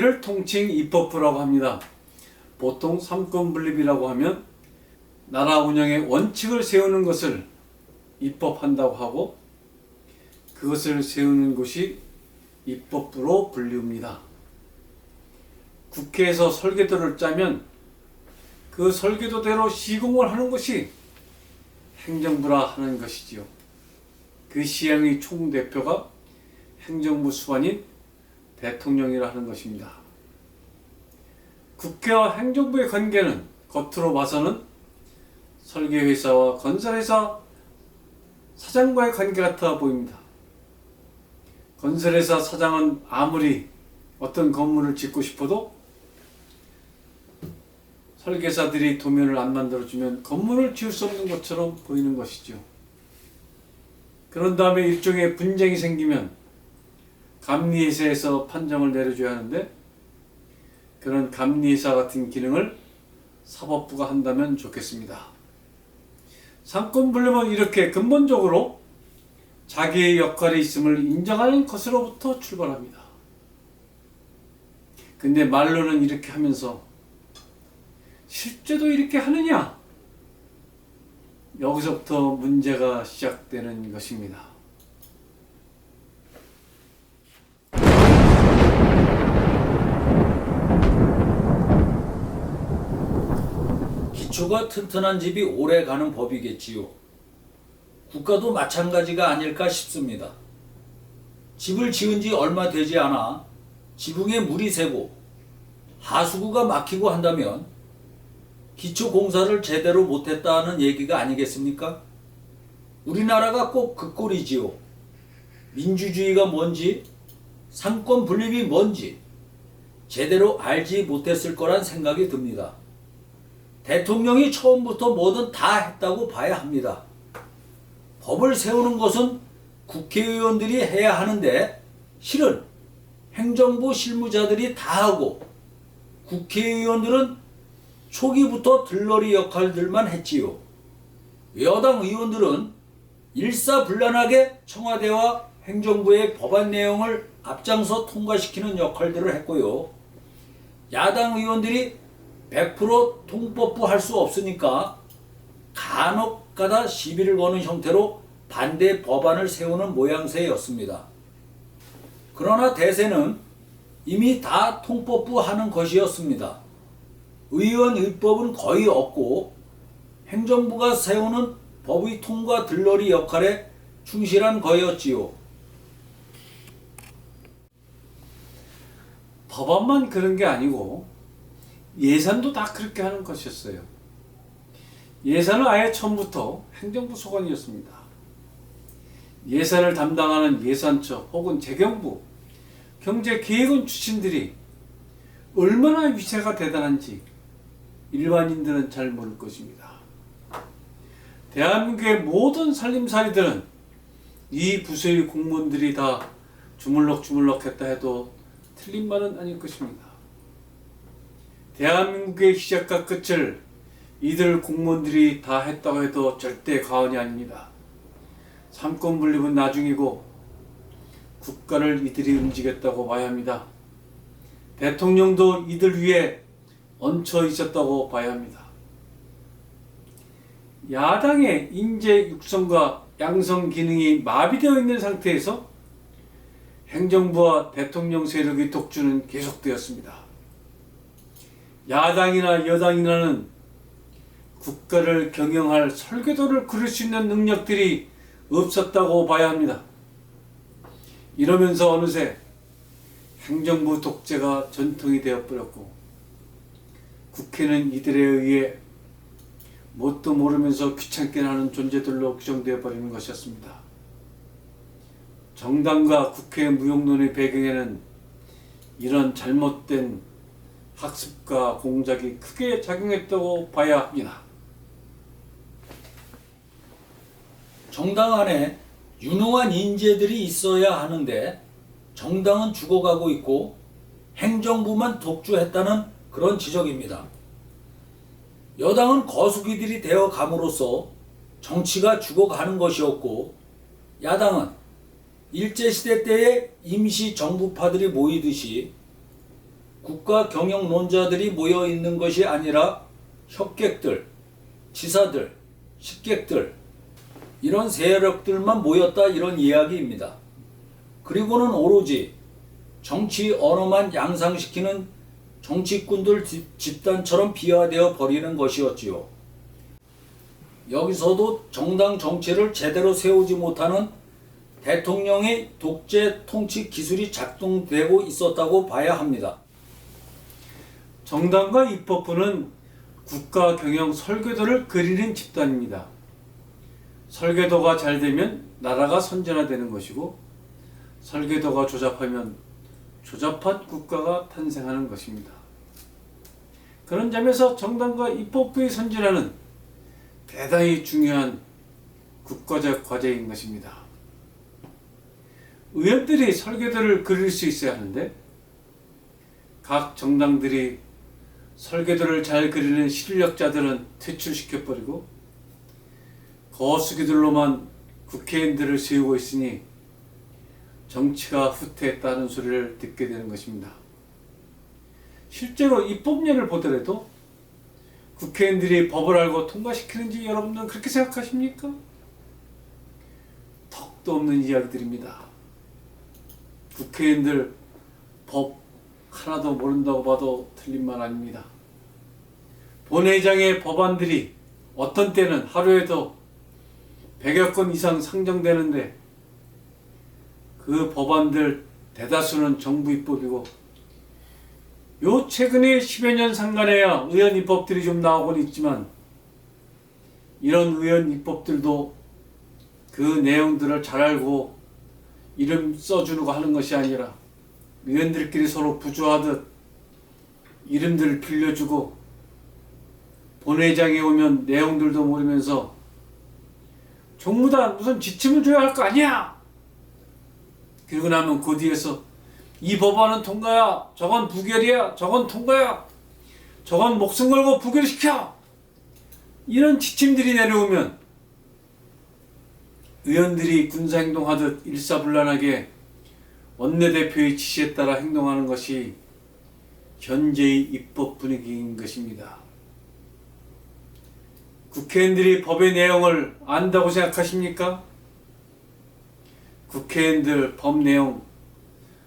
국회를 통칭 입법부라고 합니다. 보통 삼권분립이라고 하면 나라 운영의 원칙을 세우는 것을 입법한다고 하고 그것을 세우는 곳이 입법부로 불립니다. 국회에서 설계도를 짜면 그 설계도대로 시공을 하는 것이 행정부라 하는 것이지요. 그 시행의 총대표가 행정부 수반인 대통령이라 하는 것입니다. 국회와 행정부의 관계는 겉으로 봐서는 설계회사와 건설회사 사장과의 관계 같아 보입니다. 건설회사 사장은 아무리 어떤 건물을 짓고 싶어도 설계사들이 도면을 안 만들어주면 건물을 지을 수 없는 것처럼 보이는 것이죠. 그런 다음에 일종의 분쟁이 생기면 감리회사에서 판정을 내려줘야 하는데 그런 감리회사 같은 기능을 사법부가 한다면 좋겠습니다. 삼권분립은 이렇게 근본적으로 자기의 역할이 있음을 인정하는 것으로부터 출발합니다. 근데 말로는 이렇게 하면서 실제도 이렇게 하느냐? 여기서부터 문제가 시작되는 것입니다. 기초가 튼튼한 집이 오래 가는 법이겠지요. 국가도 마찬가지가 아닐까 싶습니다. 집을 지은 지 얼마 되지 않아 지붕에 물이 새고 하수구가 막히고 한다면 기초 공사를 제대로 못했다는 얘기가 아니겠습니까? 우리나라가 꼭 그 꼴이지요. 민주주의가 뭔지, 삼권 분립이 뭔지 제대로 알지 못했을 거란 생각이 듭니다. 대통령이 처음부터 뭐든 다 했다고 봐야 합니다. 법을 세우는 것은 국회의원들이 해야 하는데 실은 행정부 실무자들이 다 하고 국회의원들은 초기부터 들러리 역할들만 했지요. 여당 의원들은 일사불란하게 청와대와 행정부의 법안 내용을 앞장서 통과시키는 역할들을 했고요. 야당 의원들이 100% 통법부 할 수 없으니까 간혹가다 시비를 거는 형태로 반대 법안을 세우는 모양새였습니다. 그러나 대세는 이미 다 통법부 하는 것이었습니다. 의원 입법은 거의 없고 행정부가 세우는 법의 통과 들러리 역할에 충실한 거였지요. 법안만 그런 게 아니고 예산도 다 그렇게 하는 것이었어요. 예산은 아예 처음부터 행정부 소관이었습니다. 예산을 담당하는 예산처 혹은 재경부, 경제기획원 출신들이 얼마나 위세가 대단한지 일반인들은 잘 모를 것입니다. 대한민국의 모든 살림살이들은 이 부서의 공무원들이 다 주물럭주물럭 했다 해도 틀린 말은 아닐 것입니다. 대한민국의 시작과 끝을 이들 공무원들이 다 했다고 해도 절대 과언이 아닙니다. 삼권분립은 나중이고 국가를 이들이 움직였다고 봐야 합니다. 대통령도 이들 위에 얹혀 있었다고 봐야 합니다. 야당의 인재 육성과 양성 기능이 마비되어 있는 상태에서 행정부와 대통령 세력의 독주는 계속되었습니다. 야당이나 여당이나는 국가를 경영할 설계도를 그릴 수 있는 능력들이 없었다고 봐야 합니다. 이러면서 어느새 행정부 독재가 전통이 되어버렸고 국회는 이들에 의해 뭣도 모르면서 귀찮게 하는 존재들로 규정되어 버리는 것이었습니다. 정당과 국회 무용론의 배경에는 이런 잘못된 학습과 공작이 크게 작용했다고 봐야 합니다. 정당 안에 유능한 인재들이 있어야 하는데 정당은 죽어가고 있고 행정부만 독주했다는 그런 지적입니다. 여당은 거수기들이 되어 감으로써 정치가 죽어가는 것이었고 야당은 일제시대 때의 임시정부파들이 모이듯이 국가 경영론자들이 모여 있는 것이 아니라 협객들, 지사들, 식객들 이런 세력들만 모였다 이런 이야기입니다. 그리고는 오로지 정치 언어만 양상시키는 정치꾼들 집단처럼 비화되어 버리는 것이었지요. 여기서도 정당 정치를 제대로 세우지 못하는 대통령의 독재 통치 기술이 작동되고 있었다고 봐야 합니다. 정당과 입법부는 국가 경영 설계도를 그리는 집단입니다. 설계도가 잘 되면 나라가 선진화되는 것이고 설계도가 조잡하면 조잡한 국가가 탄생하는 것입니다. 그런 점에서 정당과 입법부의 선진화는 대단히 중요한 국가적 과제인 것입니다. 의원들이 설계도를 그릴 수 있어야 하는데 각 정당들이 설계도를 잘 그리는 실력자들은 퇴출시켜버리고 거수기들로만 국회의원들을 세우고 있으니 정치가 후퇴했다는 소리를 듣게 되는 것입니다. 실제로 입법령을 보더라도 국회의원들이 법을 알고 통과시키는지 여러분들은 그렇게 생각하십니까? 턱도 없는 이야기들입니다. 국회의원들 법 하나도 모른다고 봐도 틀린 말 아닙니다. 본회의장의 법안들이 어떤 때는 하루에도 100여 건 이상 상정되는데 그 법안들 대다수는 정부 입법이고 요 최근에 10여 년 상간에야 의원 입법들이 좀 나오곤 있지만 이런 의원 입법들도 그 내용들을 잘 알고 이름 써주는 거 하는 것이 아니라 의원들끼리 서로 부주하듯 이름들을 빌려주고 본회의장에 오면 내용들도 모르면서 전부 다 무슨 지침을 줘야 할 거 아니야. 그리고 나면 그 뒤에서 이 법안은 통과야, 저건 부결이야, 저건 통과야, 저건 목숨 걸고 부결시켜. 이런 지침들이 내려오면 의원들이 군사행동하듯 일사불란하게 원내대표의 지시에 따라 행동하는 것이 현재의 입법 분위기인 것입니다. 국회의원들이 법의 내용을 안다고 생각하십니까? 국회의원들 법 내용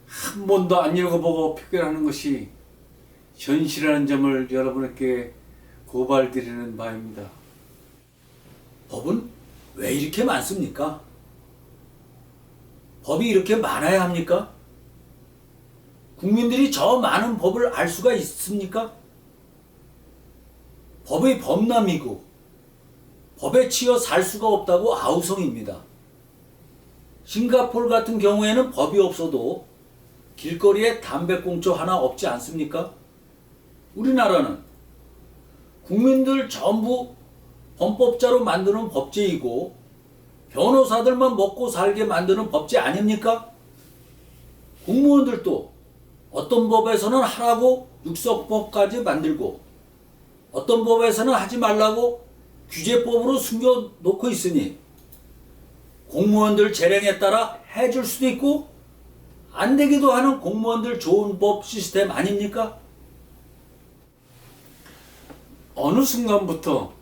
한 번도 안 읽어보고 표결하는 것이 현실이라는 점을 여러분에게 고발드리는 바입니다. 법은 왜 이렇게 많습니까? 법이 이렇게 많아야 합니까? 국민들이 저 많은 법을 알 수가 있습니까? 법의 범람이고 법에 치여 살 수가 없다고 아우성입니다. 싱가포르 같은 경우에는 법이 없어도 길거리에 담배꽁초 하나 없지 않습니까? 우리나라는 국민들 전부 범법자로 만드는 법제이고 변호사들만 먹고 살게 만드는 법제 아닙니까? 공무원들도 어떤 법에서는 하라고 육성법까지 만들고 어떤 법에서는 하지 말라고 규제법으로 숨겨놓고 있으니 공무원들 재량에 따라 해줄 수도 있고 안 되기도 하는 공무원들 좋은 법 시스템 아닙니까? 어느 순간부터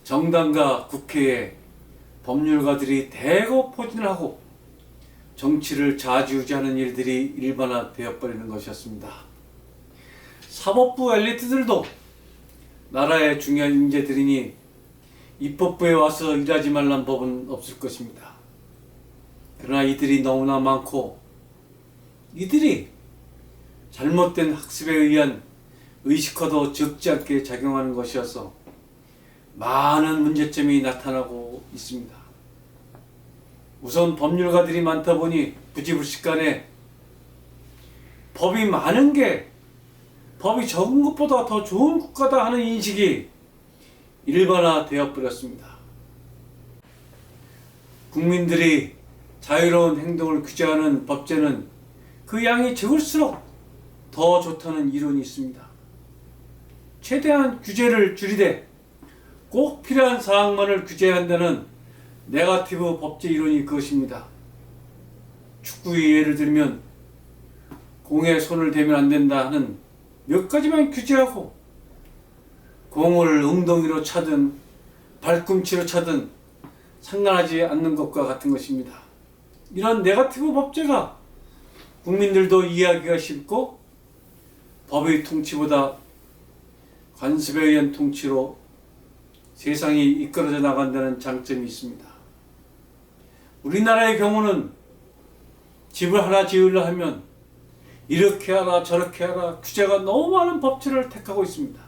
정당과 국회에 법률가들이 대거 포진을 하고 정치를 좌지우지하는 일들이 일반화되어버리는 것이었습니다. 사법부 엘리트들도 나라의 중요한 인재들이니 입법부에 와서 일하지 말란 법은 없을 것입니다. 그러나 이들이 너무나 많고 이들이 잘못된 학습에 의한 의식화도 적지 않게 작용하는 것이어서 많은 문제점이 나타나고 있습니다. 우선 법률가들이 많다 보니 부지불식간에 법이 많은 게 법이 적은 것보다 더 좋은 국가다 하는 인식이 일반화되어 버렸습니다. 국민들이 자유로운 행동을 규제하는 법제는 그 양이 적을수록 더 좋다는 이론이 있습니다. 최대한 규제를 줄이되 꼭 필요한 사항만을 규제한다는 네거티브 법제 이론이 그것입니다. 축구의 예를 들면 공에 손을 대면 안 된다 하는 몇 가지만 규제하고 공을 엉덩이로 차든 발꿈치로 차든 상관하지 않는 것과 같은 것입니다. 이런 네거티브 법제가 국민들도 이해하기가 쉽고 법의 통치보다 관습에 의한 통치로 세상이 이끌어져 나간다는 장점이 있습니다. 우리나라의 경우는 집을 하나 지으려 하면 이렇게 하라 저렇게 하라 규제가 너무 많은 법제를 택하고 있습니다.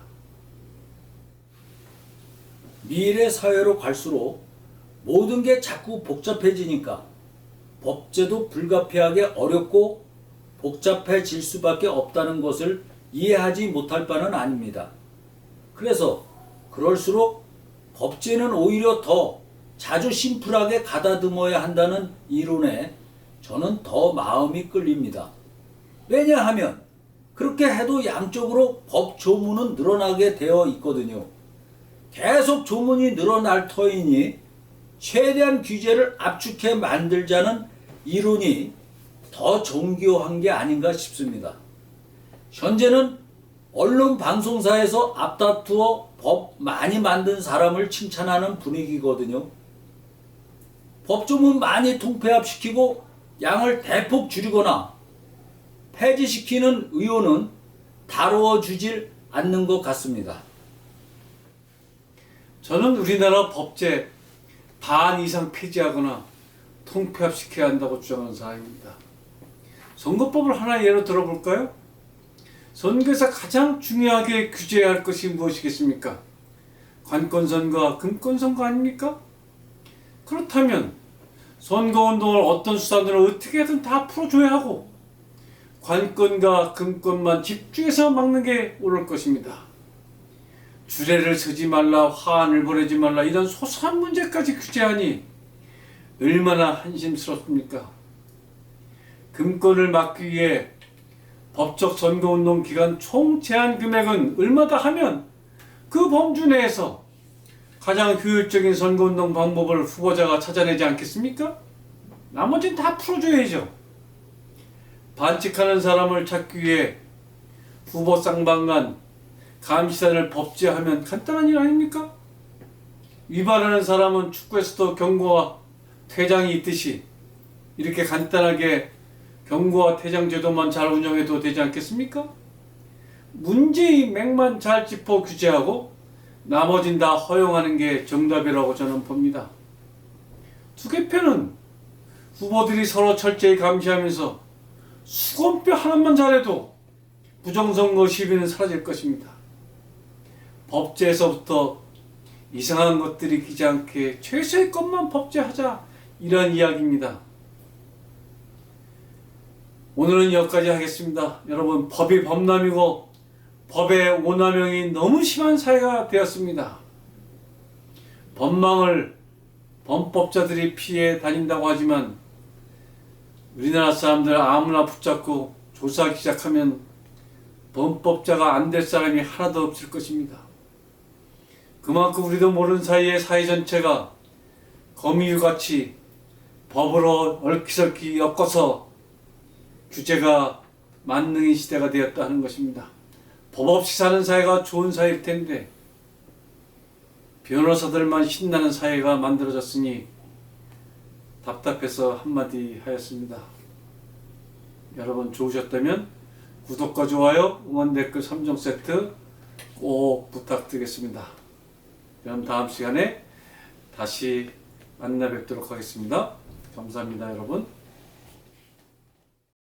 미래 사회로 갈수록 모든 게 자꾸 복잡해지니까 법제도 불가피하게 어렵고 복잡해질 수밖에 없다는 것을 이해하지 못할 바는 아닙니다. 그래서 그럴수록 법제는 오히려 더 자주 심플하게 가다듬어야 한다는 이론에 저는 더 마음이 끌립니다. 왜냐하면 그렇게 해도 양쪽으로 법 조문은 늘어나게 되어 있거든요. 계속 조문이 늘어날 터이니 최대한 규제를 압축해 만들자는 이론이 더 정교한 게 아닌가 싶습니다. 현재는 언론 방송사에서 앞다투어 법 많이 만든 사람을 칭찬하는 분위기거든요. 법조문 많이 통폐합시키고 양을 대폭 줄이거나 폐지시키는 의원은 다루어 주질 않는 것 같습니다. 저는 우리나라 법제 반 이상 폐지하거나 통폐합시켜야 한다고 주장하는 사람입니다. 선거법을 하나 예로 들어볼까요? 선거에서 가장 중요하게 규제해야 할 것이 무엇이겠습니까? 관건선거와 금권선거 아닙니까? 그렇다면 선거운동을 어떤 수단으로 어떻게든 다 풀어줘야 하고 관건과 금권만 집중해서 막는 게 옳을 것입니다. 주례를 서지 말라, 화환을 보내지 말라 이런 소소한 문제까지 규제하니 얼마나 한심스럽습니까? 금권을 막기 위해 법적 선거운동 기간 총 제한 금액은 얼마다 하면 그 범주 내에서 가장 효율적인 선거운동 방법을 후보자가 찾아내지 않겠습니까? 나머지는 다 풀어줘야죠. 반칙하는 사람을 찾기 위해 후보 쌍방간 감시단을 법제하면 간단한 일 아닙니까? 위반하는 사람은 축구에서도 경고와 퇴장이 있듯이 이렇게 간단하게 경고와 퇴장 제도만 잘 운영해도 되지 않겠습니까? 문제의 맥만 잘 짚어 규제하고 나머진 다 허용하는 게 정답이라고 저는 봅니다. 투개표는 후보들이 서로 철저히 감시하면서 수건표 하나만 잘해도 부정선거 시비는 사라질 것입니다. 법제에서부터 이상한 것들이 끼지 않게 최소의 것만 법제하자 이런 이야기입니다. 오늘은 여기까지 하겠습니다. 여러분, 법이 범람이고 법의 오남용이 너무 심한 사회가 되었습니다. 법망을 범법자들이 피해 다닌다고 하지만 우리나라 사람들 아무나 붙잡고 조사하기 시작하면 범법자가 안 될 사람이 하나도 없을 것입니다. 그만큼 우리도 모르는 사이에 사회 전체가 거미줄같이 법으로 얽히설키 엮어서 규제가 만능인 시대가 되었다 하는 것입니다. 법 없이 사는 사회가 좋은 사회일 텐데 변호사들만 신나는 사회가 만들어졌으니 답답해서 한마디 하였습니다. 여러분 좋으셨다면 구독과 좋아요, 응원 댓글 3종 세트 꼭 부탁드리겠습니다. 그럼 다음 시간에 다시 만나 뵙도록 하겠습니다. 감사합니다, 여러분.